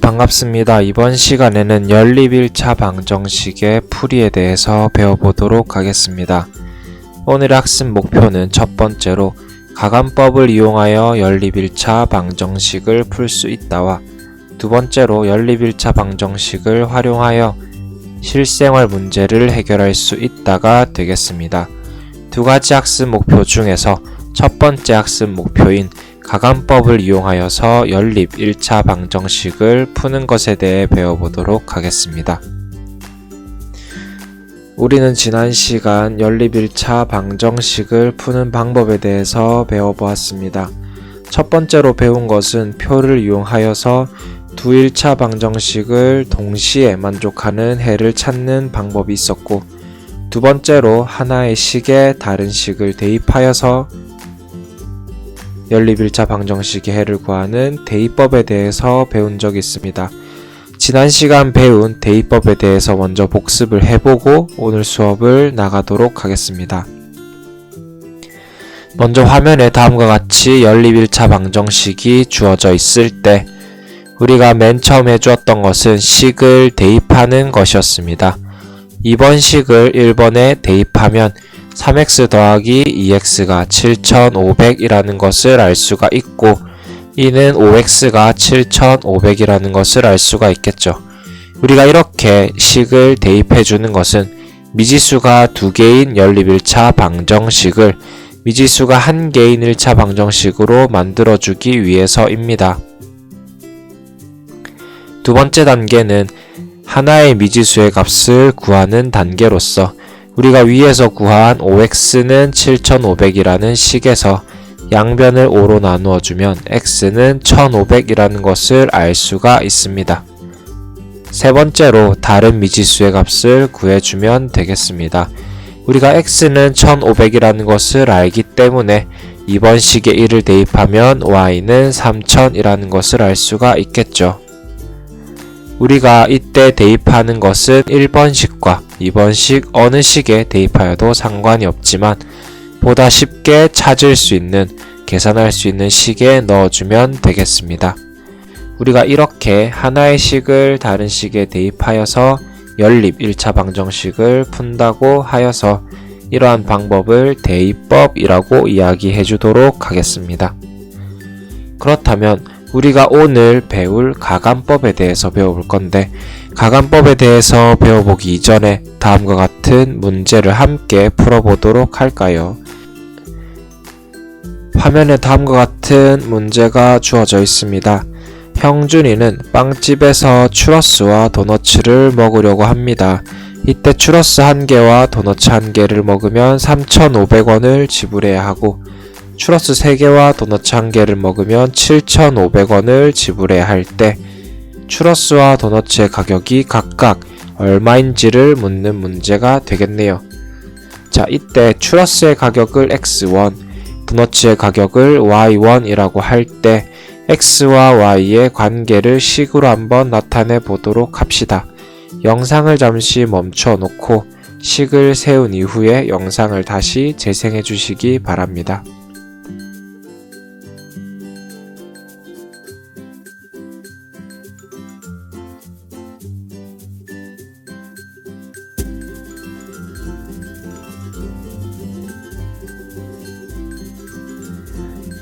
반갑습니다. 이번 시간에는 연립 1차 방정식의 풀이에 대해서 배워보도록 하겠습니다. 오늘의 학습 목표는 첫 번째로 가감법을 이용하여 연립 1차 방정식을 풀 수 있다와 두 번째로 연립 1차 방정식을 활용하여 실생활 문제를 해결할 수 있다가 되겠습니다. 두 가지 학습 목표 중에서 첫 번째 학습 목표인 가감법을 이용하여서 연립 1차 방정식을 푸는 것에 대해 배워보도록 하겠습니다. 우리는 지난 시간 연립 1차 방정식을 푸는 방법에 대해서 배워보았습니다. 첫 번째로 배운 것은 표를 이용하여서 두 1차 방정식을 동시에 만족하는 해를 찾는 방법이 있었고, 두 번째로 하나의 식에 다른 식을 대입하여서 연립 1차 방정식의 해를 구하는 대입법에 대해서 배운 적이 있습니다. 지난 시간 배운 대입법에 대해서 먼저 복습을 해보고 오늘 수업을 나가도록 하겠습니다. 먼저 화면에 다음과 같이 연립 1차 방정식이 주어져 있을 때 우리가 맨 처음 해주었던 것은 식을 대입하는 것이었습니다. 이번 식을 1번에 대입하면 3x 더하기 2x가 7500이라는 것을 알 수가 있고, 이는 5x가 7500이라는 것을 알 수가 있겠죠. 우리가 이렇게 식을 대입해 주는 것은 미지수가 2개인 연립 1차 방정식을 미지수가 1개인 1차 방정식으로 만들어 주기 위해서입니다. 두 번째 단계는 하나의 미지수의 값을 구하는 단계로서 우리가 위에서 구한 5x는 7500이라는 식에서 양변을 5로 나누어 주면 x는 1500이라는 것을 알 수가 있습니다. 세 번째로 다른 미지수의 값을 구해주면 되겠습니다. 우리가 x는 1500이라는 것을 알기 때문에 이번 식에 1을 대입하면 y는 3000이라는 것을 알 수가 있겠죠. 우리가 이때 대입하는 것은 1번식과 2번식 어느 식에 대입하여도 상관이 없지만 보다 쉽게 찾을 수 있는, 계산할 수 있는 식에 넣어주면 되겠습니다. 우리가 이렇게 하나의 식을 다른 식에 대입하여서 연립 1차 방정식을 푼다고 하여서 이러한 방법을 대입법이라고 이야기해 주도록 하겠습니다. 그렇다면 우리가 오늘 배울 가감법에 대해서 배워볼 건데, 가감법에 대해서 배워보기 이전에 다음과 같은 문제를 함께 풀어보도록 할까요? 화면에 다음과 같은 문제가 주어져 있습니다. 형준이는 빵집에서 추러스와 도너츠를 먹으려고 합니다. 이때 추러스 1개와 도너츠 1개를 먹으면 3,500원을 지불해야 하고, 추러스 3개와 도너츠 1개를 먹으면 7,500원을 지불해야 할 때 추러스와 도너츠의 가격이 각각 얼마인지를 묻는 문제가 되겠네요. 자, 이때 추러스의 가격을 x1, 도너츠의 가격을 y1이라고 할 때 x와 y의 관계를 식으로 한번 나타내 보도록 합시다. 영상을 잠시 멈춰 놓고 식을 세운 이후에 영상을 다시 재생해 주시기 바랍니다.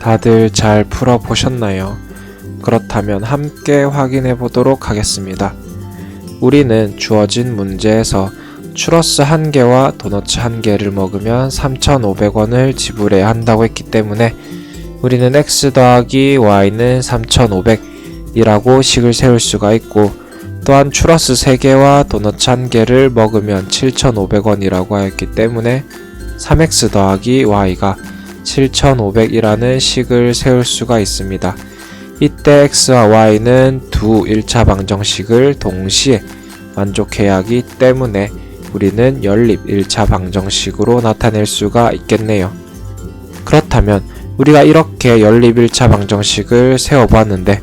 다들 잘 풀어보셨나요? 그렇다면 함께 확인해 보도록 하겠습니다. 우리는 주어진 문제에서 추러스 1개와 도너츠 1개를 먹으면 3,500원을 지불해야 한다고 했기 때문에 우리는 x 더하기 y는 3,500이라고 식을 세울 수가 있고, 또한 추러스 3개와 도너츠 1개를 먹으면 7,500원이라고 하였기 때문에 3x 더하기 y가 7,500이라는 식을 세울 수가 있습니다. 이때 x와 y는 두 1차 방정식을 동시에 만족해야 하기 때문에 우리는 연립 1차 방정식으로 나타낼 수가 있겠네요. 그렇다면 우리가 이렇게 연립 1차 방정식을 세워보았는데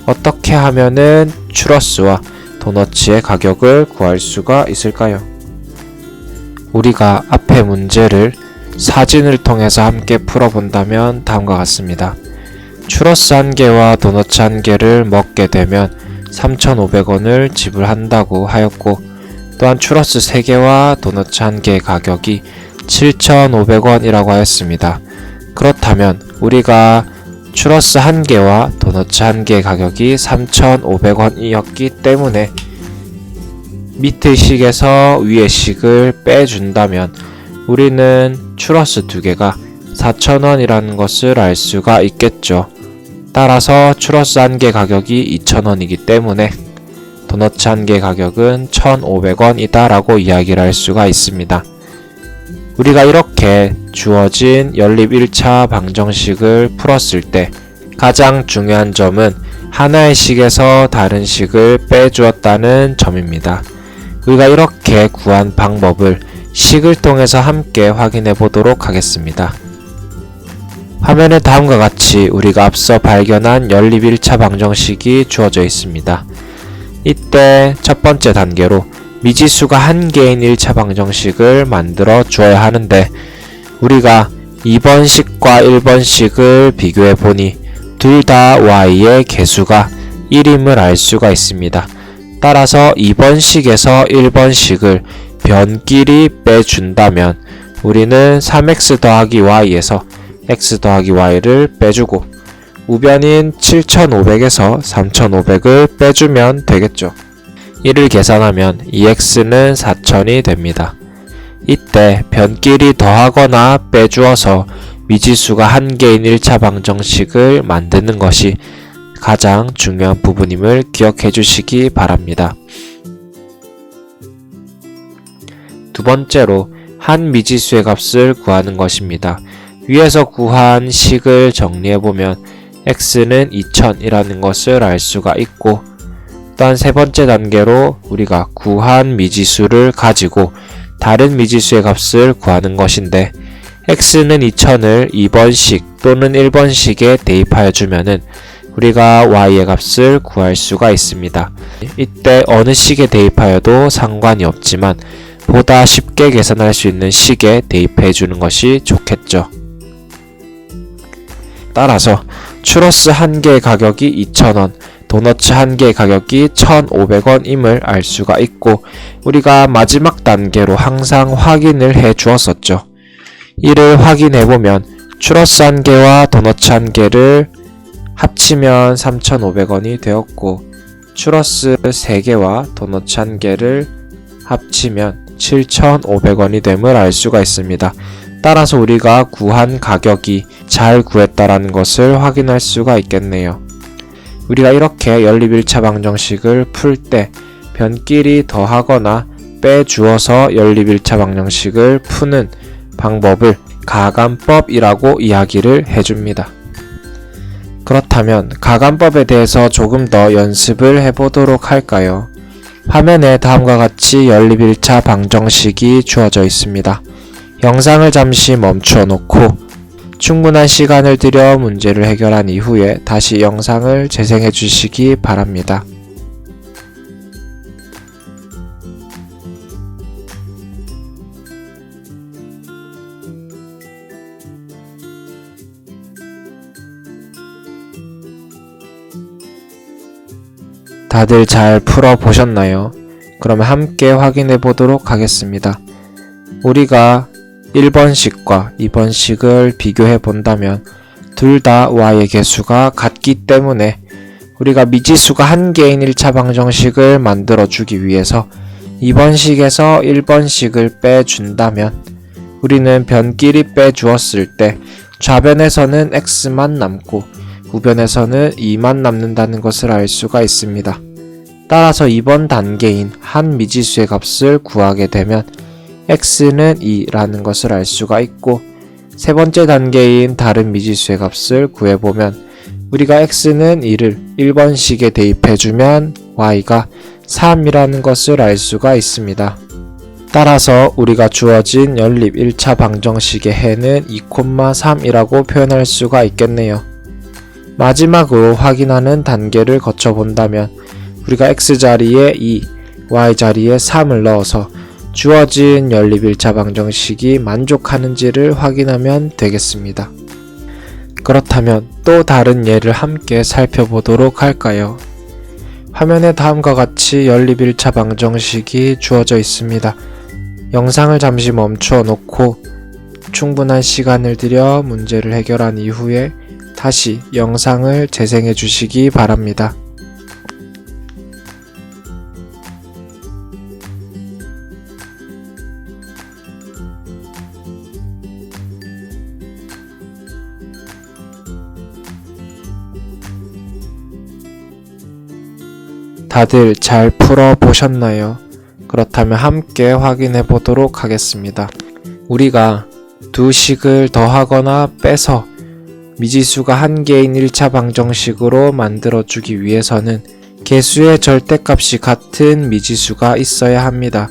어떻게 하면은 추러스와 도너츠의 가격을 구할 수가 있을까요? 우리가 앞의 문제를 사진을 통해서 함께 풀어본다면 다음과 같습니다. 추러스 1개와 도너츠 1개를 먹게 되면 3,500원을 지불한다고 하였고, 또한 추러스 3개와 도넛 1개의 가격이 7,500원이라고 하였습니다. 그렇다면 우리가 추러스 1개와 도넛 1개의 가격이 3,500원이었기 때문에 밑의 식에서 위의 식을 빼준다면 우리는 추러스 2개가 4,000원이라는 것을 알 수가 있겠죠. 따라서 추러스 1개 가격이 2,000원이기 때문에 도넛 1개 가격은 1,500원이다 라고 이야기를 할 수가 있습니다. 우리가 이렇게 주어진 연립 1차 방정식을 풀었을 때 가장 중요한 점은 하나의 식에서 다른 식을 빼주었다는 점입니다. 우리가 이렇게 구한 방법을 식을 통해서 함께 확인해 보도록 하겠습니다. 화면에 다음과 같이 우리가 앞서 발견한 연립 1차 방정식이 주어져 있습니다. 이때 첫 번째 단계로 미지수가 1개인 1차 방정식을 만들어 주어야 하는데 우리가 2번식과 1번식을 비교해 보니 둘 다 y의 개수가 1임을 알 수가 있습니다. 따라서 2번식에서 1번식을 변끼리 빼준다면 우리는 3x 더하기 y에서 x 더하기 y를 빼주고 우변인 7,500에서 3,500을 빼주면 되겠죠. 이를 계산하면 2x는 4,000이 됩니다. 이때 변끼리 더하거나 빼주어서 미지수가 1개인 1차 방정식을 만드는 것이 가장 중요한 부분임을 기억해 주시기 바랍니다. 두 번째로 한 미지수의 값을 구하는 것입니다. 위에서 구한 식을 정리해보면 x는 2000이라는 것을 알 수가 있고, 또한 세 번째 단계로 우리가 구한 미지수를 가지고 다른 미지수의 값을 구하는 것인데 x는 2000을 2번식 또는 1번식에 대입하여 주면은 우리가 y의 값을 구할 수가 있습니다. 이때 어느 식에 대입하여도 상관이 없지만 보다 쉽게 계산할 수 있는 식에 대입해 주는 것이 좋겠죠. 따라서 추러스 1개의 가격이 2,000원, 도너츠 1개의 가격이 1,500원임을 알 수가 있고 우리가 마지막 단계로 항상 확인을 해 주었었죠. 이를 확인해 보면 추러스 1개와 도너츠 1개를 합치면 3,500원이 되었고 추러스 3개와 도너츠 1개를 합치면 7,500원이 됨을 알 수가 있습니다. 따라서 우리가 구한 가격이 잘 구했다라는 것을 확인할 수가 있겠네요. 우리가 이렇게 연립 1차 방정식을 풀 때 변끼리 더하거나 빼주어서 연립 1차 방정식을 푸는 방법을 가감법이라고 이야기를 해줍니다. 그렇다면 가감법에 대해서 조금 더 연습을 해보도록 할까요? 화면에 다음과 같이 연립 1차 방정식이 주어져 있습니다. 영상을 잠시 멈추어 놓고 충분한 시간을 들여 문제를 해결한 이후에 다시 영상을 재생해 주시기 바랍니다. 다들 잘 풀어보셨나요? 그러면 함께 확인해 보도록 하겠습니다. 우리가 1번식과 2번식을 비교해 본다면 둘 다 y의 개수가 같기 때문에 우리가 미지수가 1개인 1차 방정식을 만들어 주기 위해서 2번식에서 1번식을 빼준다면 우리는 변끼리 빼주었을 때 좌변에서는 x만 남고 우변에서는 2만 남는다는 것을 알 수가 있습니다. 따라서 이번 단계인 한 미지수의 값을 구하게 되면 x는 2라는 것을 알 수가 있고 세 번째 단계인 다른 미지수의 값을 구해보면 우리가 x는 2를 1번식에 대입해주면 y가 3이라는 것을 알 수가 있습니다. 따라서 우리가 주어진 연립 1차 방정식의 해는 2,3이라고 표현할 수가 있겠네요. 마지막으로 확인하는 단계를 거쳐본다면 우리가 x자리에 2, y자리에 3을 넣어서 주어진 연립 1차 방정식이 만족하는지를 확인하면 되겠습니다. 그렇다면 또 다른 예를 함께 살펴보도록 할까요? 화면에 다음과 같이 연립1차 방정식이 주어져 있습니다. 영상을 잠시 멈추어 놓고 충분한 시간을 들여 문제를 해결한 이후에 다시 영상을 재생해 주시기 바랍니다. 다들 잘 풀어보셨나요? 그렇다면 함께 확인해 보도록 하겠습니다. 우리가 두 식을 더하거나 빼서 미지수가 한 개인 1차 방정식으로 만들어주기 위해서는 개수의 절대값이 같은 미지수가 있어야 합니다.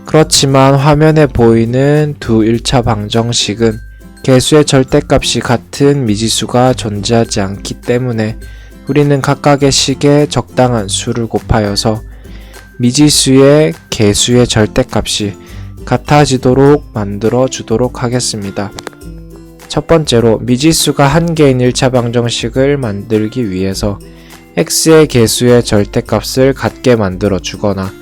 그렇지만 화면에 보이는 두 1차 방정식은 개수의 절대값이 같은 미지수가 존재하지 않기 때문에 우리는 각각의 식에 적당한 수를 곱하여서 미지수의 개수의 절대값이 같아지도록 만들어 주도록 하겠습니다. 첫 번째로 미지수가 한 개인 1차 방정식을 만들기 위해서 x의 개수의 절대값을 같게 만들어 주거나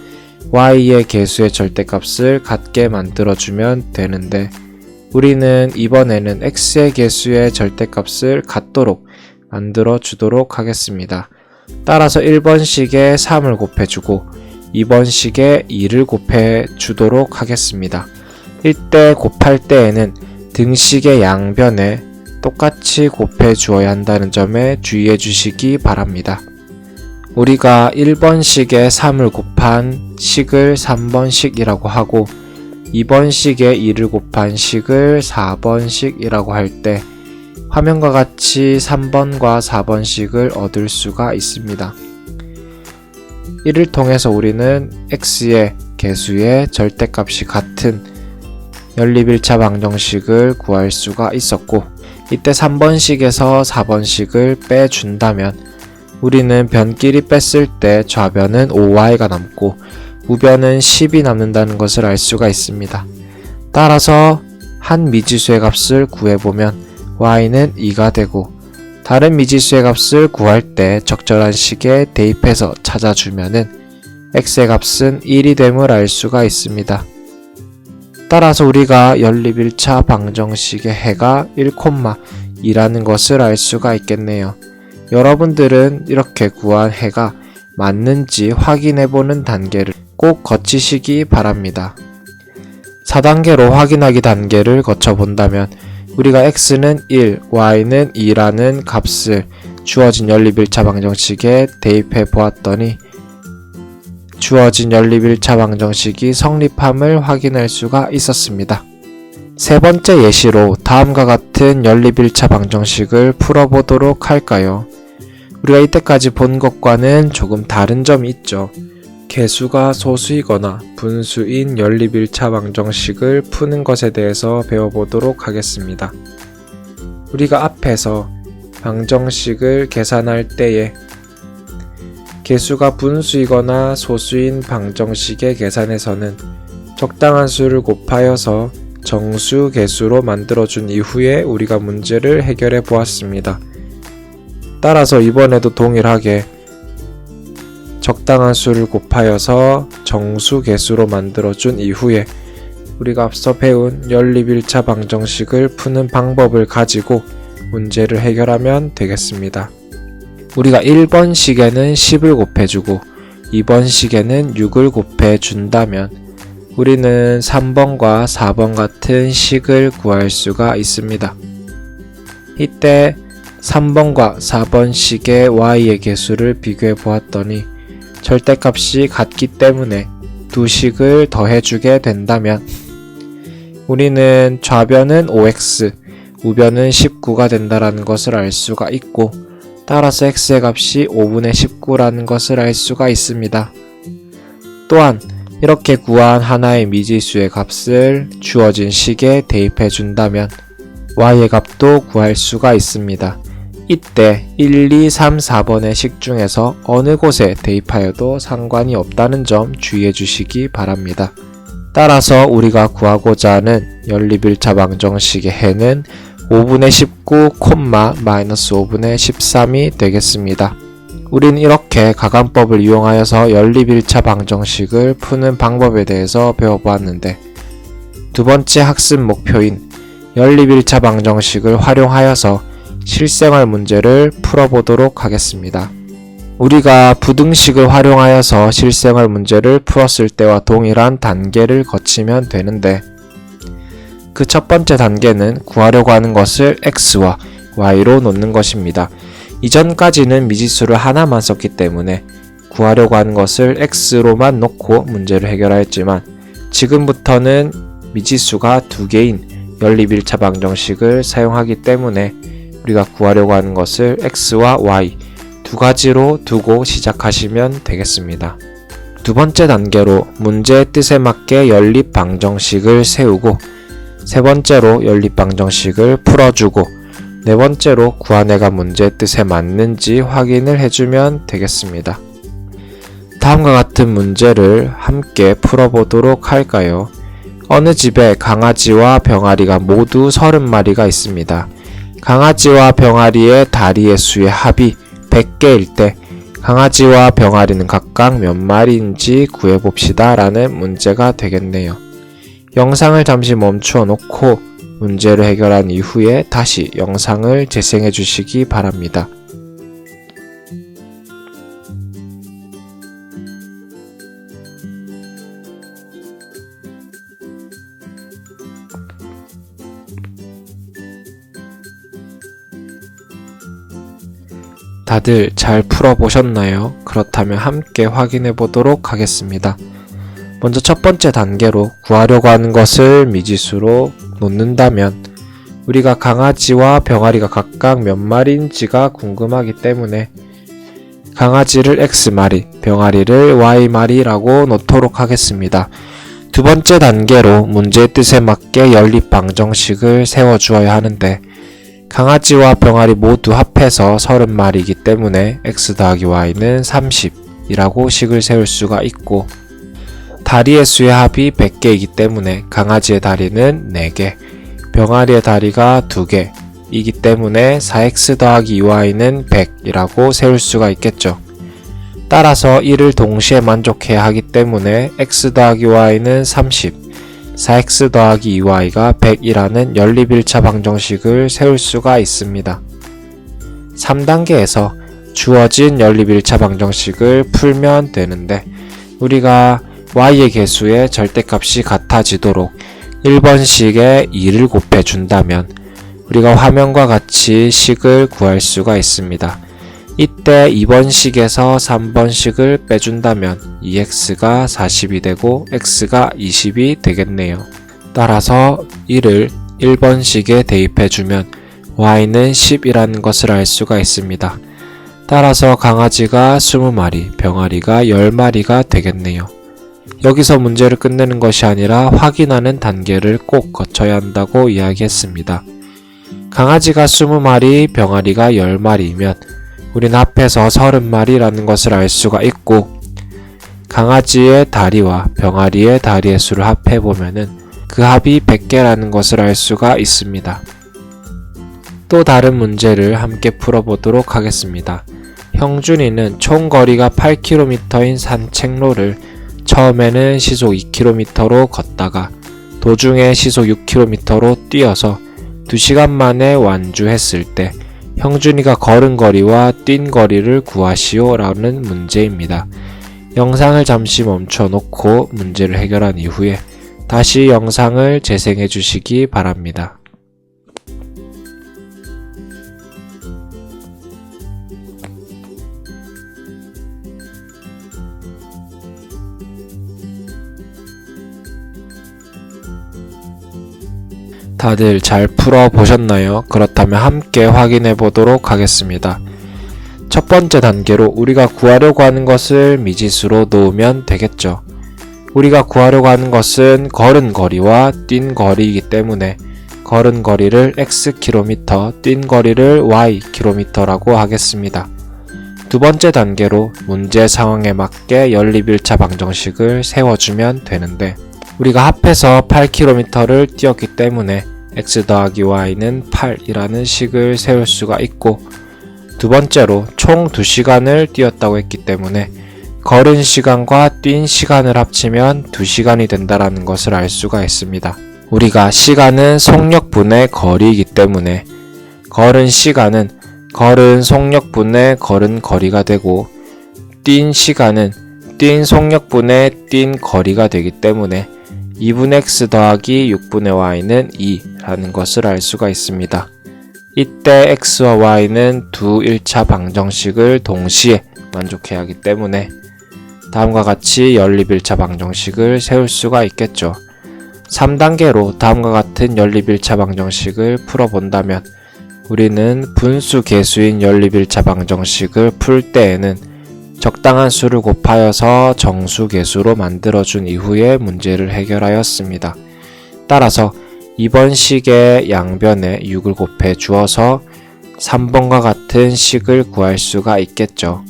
y의 개수의 절대값을 같게 만들어 주면 되는데, 우리는 이번에는 x의 개수의 절대값을 같도록 만들어 주도록 하겠습니다. 따라서 1번 식에 3을 곱해주고 2번 식에 2를 곱해 주도록 하겠습니다. 이때 곱할 때에는 등식의 양변에 똑같이 곱해 주어야 한다는 점에 주의해 주시기 바랍니다. 우리가 1번 식에 3을 곱한 식을 3번 식이라고 하고 2번 식에 2를 곱한 식을 4번 식이라고 할 때 화면과 같이 3번과 4번 식을 얻을 수가 있습니다. 이를 통해서 우리는 x의 개수의 절대값이 같은 연립 1차 방정식을 구할 수가 있었고, 이때 3번식에서 4번식을 빼준다면 우리는 변끼리 뺐을 때 좌변은 5y가 남고 우변은 10이 남는다는 것을 알 수가 있습니다. 따라서 한 미지수의 값을 구해보면 y는 2가 되고, 다른 미지수의 값을 구할 때 적절한 식에 대입해서 찾아주면은 x의 값은 1이 됨을 알 수가 있습니다. 따라서 우리가 연립 1차 방정식의 해가 1,2라는 것을 알 수가 있겠네요. 여러분들은 이렇게 구한 해가 맞는지 확인해보는 단계를 꼭 거치시기 바랍니다. 4단계로 확인하기 단계를 거쳐본다면 우리가 x는 1, y는 2라는 값을 주어진 연립 1차 방정식에 대입해 보았더니 주어진 연립 1차 방정식이 성립함을 확인할 수가 있었습니다. 세 번째 예시로 다음과 같은 연립 1차 방정식을 풀어보도록 할까요? 우리가 이때까지 본 것과는 조금 다른 점이 있죠. 개수가 소수이거나 분수인 연립 1차 방정식을 푸는 것에 대해서 배워보도록 하겠습니다. 우리가 앞에서 방정식을 계산할 때에 개수가 분수이거나 소수인 방정식의 계산에서는 적당한 수를 곱하여서 정수 개수로 만들어준 이후에 우리가 문제를 해결해 보았습니다. 따라서 이번에도 동일하게 적당한 수를 곱하여서 정수 개수로 만들어준 이후에 우리가 앞서 배운 연립 1차 방정식을 푸는 방법을 가지고 문제를 해결하면 되겠습니다. 우리가 1번 식에는 10을 곱해주고 2번 식에는 6을 곱해준다면 우리는 3번과 4번 같은 식을 구할 수가 있습니다. 이때 3번과 4번 식의 y의 개수를 비교해 보았더니 절대값이 같기 때문에 두 식을 더해주게 된다면 우리는 좌변은 5x, 우변은 19가 된다는 것을 알 수가 있고, 따라서 x의 값이 5분의 19라는 것을 알 수가 있습니다. 또한 이렇게 구한 하나의 미지수의 값을 주어진 식에 대입해 준다면 y의 값도 구할 수가 있습니다. 이때 1, 2, 3, 4번의 식 중에서 어느 곳에 대입하여도 상관이 없다는 점 주의해 주시기 바랍니다. 따라서 우리가 구하고자 하는 연립 1차 방정식의 해는 5분의 19, 마이너스 5분의 13이 되겠습니다. 우린 이렇게 가감법을 이용하여서 연립 1차 방정식을 푸는 방법에 대해서 배워보았는데, 두 번째 학습 목표인 연립 1차 방정식을 활용하여서 실생활 문제를 풀어보도록 하겠습니다. 우리가 부등식을 활용하여서 실생활 문제를 풀었을 때와 동일한 단계를 거치면 되는데, 그 첫 번째 단계는 구하려고 하는 것을 x와 y로 놓는 것입니다. 이전까지는 미지수를 하나만 썼기 때문에 구하려고 하는 것을 x로만 놓고 문제를 해결하였지만, 지금부터는 미지수가 두 개인 연립 1차 방정식을 사용하기 때문에 우리가 구하려고 하는 것을 x와 y 두 가지로 두고 시작하시면 되겠습니다. 두 번째 단계로 문제의 뜻에 맞게 연립 방정식을 세우고, 세 번째로 연립 방정식을 풀어주고, 네 번째로 구한 애가 문제의 뜻에 맞는지 확인을 해주면 되겠습니다. 다음과 같은 문제를 함께 풀어보도록 할까요? 어느 집에 강아지와 병아리가 모두 30마리가 있습니다. 강아지와 병아리의 다리의 수의 합이 100개일 때 강아지와 병아리는 각각 몇 마리인지 구해봅시다 라는 문제가 되겠네요. 영상을 잠시 멈추어 놓고 문제를 해결한 이후에 다시 영상을 재생해 주시기 바랍니다. 다들 잘 풀어보셨나요? 그렇다면 함께 확인해 보도록 하겠습니다. 먼저 첫 번째 단계로 구하려고 하는 것을 미지수로 놓는다면, 우리가 강아지와 병아리가 각각 몇 마리인지가 궁금하기 때문에 강아지를 x마리, 병아리를 y마리라고 놓도록 하겠습니다. 두 번째 단계로 문제의 뜻에 맞게 연립 방정식을 세워주어야 하는데, 강아지와 병아리 모두 합해서 30마리이기 때문에 x 더하기 y는 30이라고 식을 세울 수가 있고, 다리의 수의 합이 100개이기 때문에 강아지의 다리는 4개, 병아리의 다리가 2개이기 때문에 4x 더하기 2y는 100이라고 세울 수가 있겠죠. 따라서 이를 동시에 만족해야 하기 때문에 x 더하기 y는 30, 4x 더하기 2y가 100이라는 연립 1차 방정식을 세울 수가 있습니다. 3단계에서 주어진 연립 1차 방정식을 풀면 되는데, 우리가 y의 개수의 절대값이 같아지도록 1번식에 2를 곱해준다면 우리가 화면과 같이 식을 구할 수가 있습니다. 이때 2번식에서 3번식을 빼준다면 2x가 40이 되고 x가 20이 되겠네요. 따라서 이를 1번식에 대입해주면 y는 10이라는 것을 알 수가 있습니다. 따라서 강아지가 20마리, 병아리가 10마리가 되겠네요. 여기서 문제를 끝내는 것이 아니라 확인하는 단계를 꼭 거쳐야 한다고 이야기했습니다. 강아지가 20마리, 병아리가 10마리이면 우리는 합해서 30마리라는 것을 알 수가 있고, 강아지의 다리와 병아리의 다리의 수를 합해보면은 그 합이 100개라는 것을 알 수가 있습니다. 또 다른 문제를 함께 풀어보도록 하겠습니다. 형준이는 총 거리가 8km인 산책로를 처음에는 시속 2km로 걷다가 도중에 시속 6km로 뛰어서 2시간 만에 완주했을 때 형준이가 걸은 거리와 뛴 거리를 구하시오 라는 문제입니다. 영상을 잠시 멈춰 놓고 문제를 해결한 이후에 다시 영상을 재생해 주시기 바랍니다. 다들 잘 풀어보셨나요? 그렇다면 함께 확인해 보도록 하겠습니다. 첫 번째 단계로 우리가 구하려고 하는 것을 미지수로 놓으면 되겠죠. 우리가 구하려고 하는 것은 걸은 거리와 뛴 거리이기 때문에 걸은 거리를 xkm, 뛴 거리를 ykm라고 하겠습니다. 두 번째 단계로 문제 상황에 맞게 연립 1차 방정식을 세워주면 되는데, 우리가 합해서 8km를 뛰었기 때문에 x 더하기 y는 8이라는 식을 세울 수가 있고, 두 번째로 총 2시간을 뛰었다고 했기 때문에 걸은 시간과 뛴 시간을 합치면 2시간이 된다는 것을 알 수가 있습니다. 우리가 시간은 속력분의 거리이기 때문에 걸은 시간은 걸은 속력분의 걸은 거리가 되고 뛴 시간은 뛴 속력분의 뛴 거리가 되기 때문에 2분의 x 더하기 6분의 y는 2라는 것을 알 수가 있습니다. 이때 x와 y는 두 1차 방정식을 동시에 만족해야 하기 때문에 다음과 같이 연립 1차 방정식을 세울 수가 있겠죠. 3단계로 다음과 같은 연립 1차 방정식을 풀어본다면 우리는 분수 계수인 연립 1차 방정식을 풀 때에는 적당한 수를 곱하여서 정수 계수로 만들어준 이후에 문제를 해결하였습니다. 따라서 이번 식의 양변에 6을 곱해 주어서 3번과 같은 식을 구할 수가 있겠죠.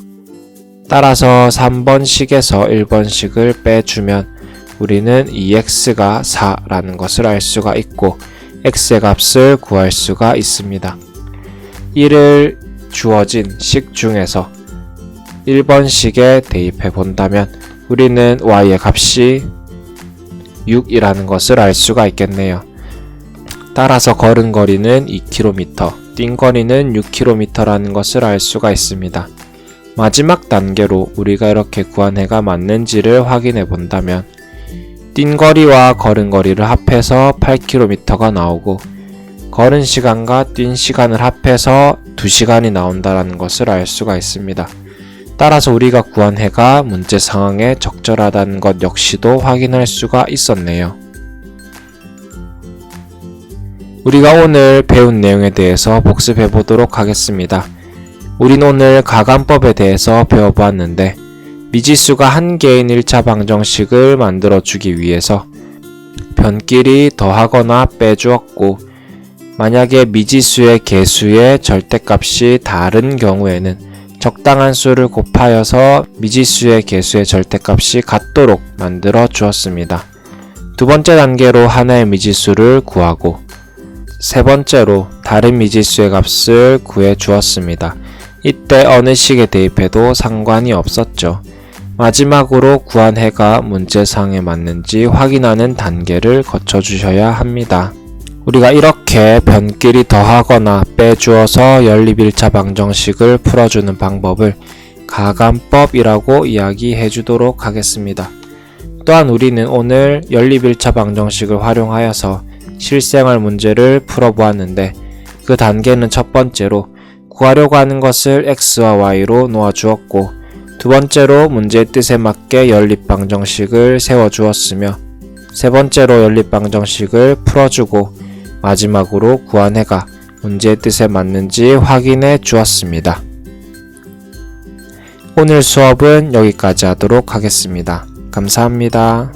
따라서 3번 식에서 1번 식을 빼주면 우리는 2x가 4라는 것을 알 수가 있고 x의 값을 구할 수가 있습니다. 이를 주어진 식 중에서 1번 식에 대입해 본다면 우리는 y의 값이 6이라는 것을 알 수가 있겠네요. 따라서 걸은 거리는 2km, 뛴 거리는 6km라는 것을 알 수가 있습니다. 마지막 단계로 우리가 이렇게 구한 해가 맞는지를 확인해 본다면 뛴 거리와 걸은 거리를 합해서 8km가 나오고 걸은 시간과 뛴 시간을 합해서 2시간이 나온다는 것을 알 수가 있습니다. 따라서 우리가 구한 해가 문제 상황에 적절하다는 것 역시도 확인할 수가 있었네요. 우리가 오늘 배운 내용에 대해서 복습해 보도록 하겠습니다. 우린 오늘 가감법에 대해서 배워보았는데 미지수가 한 개인 1차 방정식을 만들어주기 위해서 변끼리 더하거나 빼주었고 만약에 미지수의 개수의 절대값이 다른 경우에는 적당한 수를 곱하여서 미지수의 개수의 절대값이 같도록 만들어 주었습니다. 두 번째 단계로 하나의 미지수를 구하고 세 번째로 다른 미지수의 값을 구해 주었습니다. 이때 어느 식에 대입해도 상관이 없었죠. 마지막으로 구한 해가 문제상에 맞는지 확인하는 단계를 거쳐 주셔야 합니다. 우리가 이렇게 변끼리 더하거나 빼주어서 연립 1차 방정식을 풀어주는 방법을 가감법이라고 이야기해 주도록 하겠습니다. 또한 우리는 오늘 연립 1차 방정식을 활용하여서 실생활 문제를 풀어보았는데 그 단계는 첫 번째로 구하려고 하는 것을 x와 y로 놓아주었고 두 번째로 문제의 뜻에 맞게 연립 방정식을 세워주었으며 세 번째로 연립 방정식을 풀어주고 마지막으로 구한 해가 문제의 뜻에 맞는지 확인해 주었습니다. 오늘 수업은 여기까지 하도록 하겠습니다. 감사합니다.